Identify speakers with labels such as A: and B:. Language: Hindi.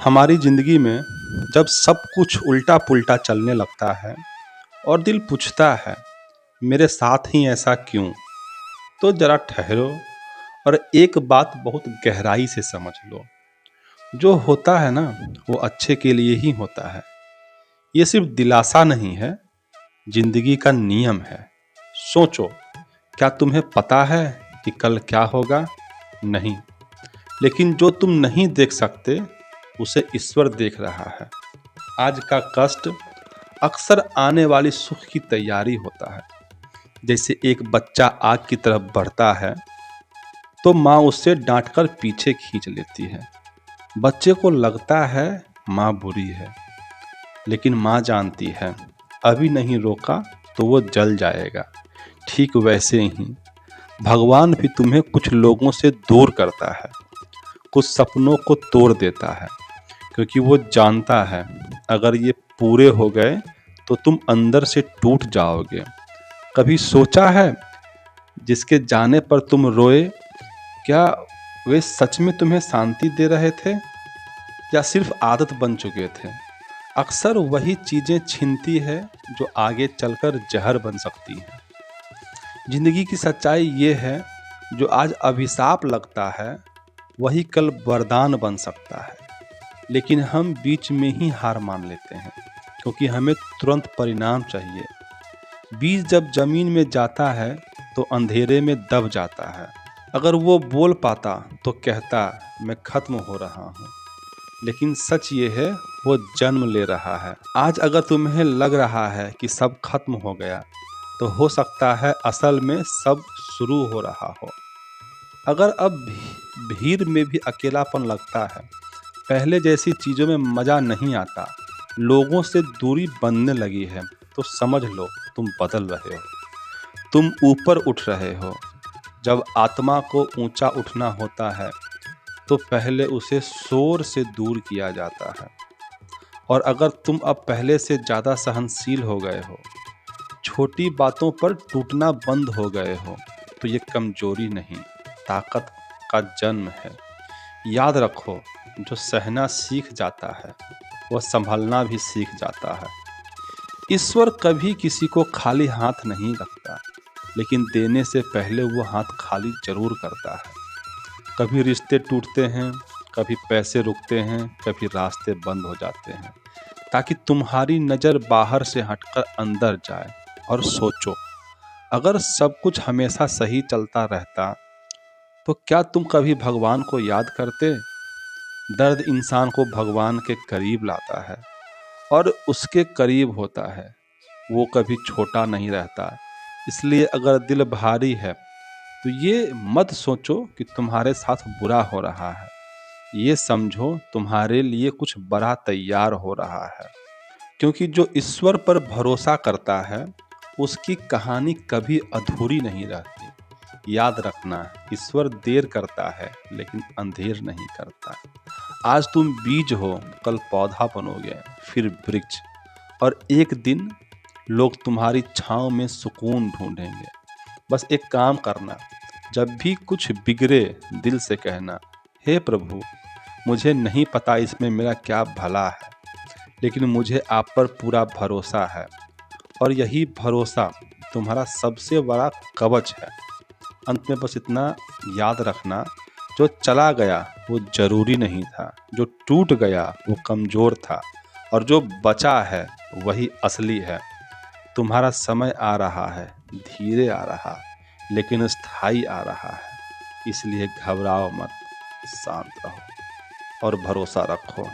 A: हमारी ज़िंदगी में जब सब कुछ उल्टा-पुल्टा चलने लगता है और दिल पूछता है, मेरे साथ ही ऐसा क्यों? तो ज़रा ठहरो और एक बात बहुत गहराई से समझ लो। जो होता है ना, वो अच्छे के लिए ही होता है। ये सिर्फ दिलासा नहीं है, ज़िंदगी का नियम है। सोचो, क्या तुम्हें पता है कि कल क्या होगा? नहीं, लेकिन जो तुम नहीं देख सकते, उसे ईश्वर देख रहा है। आज का कष्ट अक्सर आने वाली सुख की तैयारी होता है। जैसे एक बच्चा आग की तरफ बढ़ता है तो माँ उससे डांटकर पीछे खींच लेती है। बच्चे को लगता है माँ बुरी है, लेकिन माँ जानती है अभी नहीं रोका तो वो जल जाएगा। ठीक वैसे ही भगवान भी तुम्हें कुछ लोगों से दूर करता है, कुछ सपनों को तोड़ देता है, क्योंकि वो जानता है अगर ये पूरे हो गए तो तुम अंदर से टूट जाओगे। कभी सोचा है जिसके जाने पर तुम रोए, क्या वे सच में तुम्हें शांति दे रहे थे या सिर्फ आदत बन चुके थे? अक्सर वही चीजें छीनती है जो आगे चलकर जहर बन सकती हैं। जिंदगी की सच्चाई ये है, जो आज अभिशाप लगता है वही कल वरदान बन सकता है। लेकिन हम बीच में ही हार मान लेते हैं, क्योंकि हमें तुरंत परिणाम चाहिए। बीज जब जमीन में जाता है तो अंधेरे में दब जाता है। अगर वो बोल पाता तो कहता, मैं खत्म हो रहा हूँ। लेकिन सच ये है, वो जन्म ले रहा है। आज अगर तुम्हें लग रहा है कि सब खत्म हो गया, तो हो सकता है असल में सब शुरू हो रहा हो। अगर अब भीड़ में भी अकेलापन लगता है, पहले जैसी चीज़ों में मज़ा नहीं आता, लोगों से दूरी बनने लगी है, तो समझ लो तुम बदल रहे हो, तुम ऊपर उठ रहे हो। जब आत्मा को ऊंचा उठना होता है तो पहले उसे शोर से दूर किया जाता है। और अगर तुम अब पहले से ज़्यादा सहनशील हो गए हो, छोटी बातों पर टूटना बंद हो गए हो, तो ये कमजोरी नहीं, ताकत का जन्म है। याद रखो, जो सहना सीख जाता है वो संभलना भी सीख जाता है। ईश्वर कभी किसी को खाली हाथ नहीं रखता, लेकिन देने से पहले वो हाथ खाली जरूर करता है। कभी रिश्ते टूटते हैं, कभी पैसे रुकते हैं, कभी रास्ते बंद हो जाते हैं, ताकि तुम्हारी नज़र बाहर से हटकर अंदर जाए। और सोचो, अगर सब कुछ हमेशा सही चलता रहता तो क्या तुम कभी भगवान को याद करते? दर्द इंसान को भगवान के करीब लाता है और उसके करीब होता है, वो कभी छोटा नहीं रहता। इसलिए अगर दिल भारी है तो ये मत सोचो कि तुम्हारे साथ बुरा हो रहा है, ये समझो तुम्हारे लिए कुछ बड़ा तैयार हो रहा है। क्योंकि जो ईश्वर पर भरोसा करता है, उसकी कहानी कभी अधूरी नहीं रहती। याद रखना, ईश्वर देर करता है लेकिन अंधेर नहीं करता। आज तुम बीज हो, कल पौधा बनोगे, फिर वृक्ष, और एक दिन लोग तुम्हारी छांव में सुकून ढूंढेंगे। बस एक काम करना, जब भी कुछ बिगड़े दिल से कहना, हे प्रभु, मुझे नहीं पता इसमें मेरा क्या भला है, लेकिन मुझे आप पर पूरा भरोसा है। और यही भरोसा तुम्हारा सबसे बड़ा कवच है। अंत में बस इतना याद रखना, जो चला गया वो जरूरी नहीं था, जो टूट गया वो कमजोर था, और जो बचा है वही असली है। तुम्हारा समय आ रहा है, धीरे आ रहा है, लेकिन स्थायी आ रहा है। इसलिए घबराओ मत, शांत रहो और भरोसा रखो।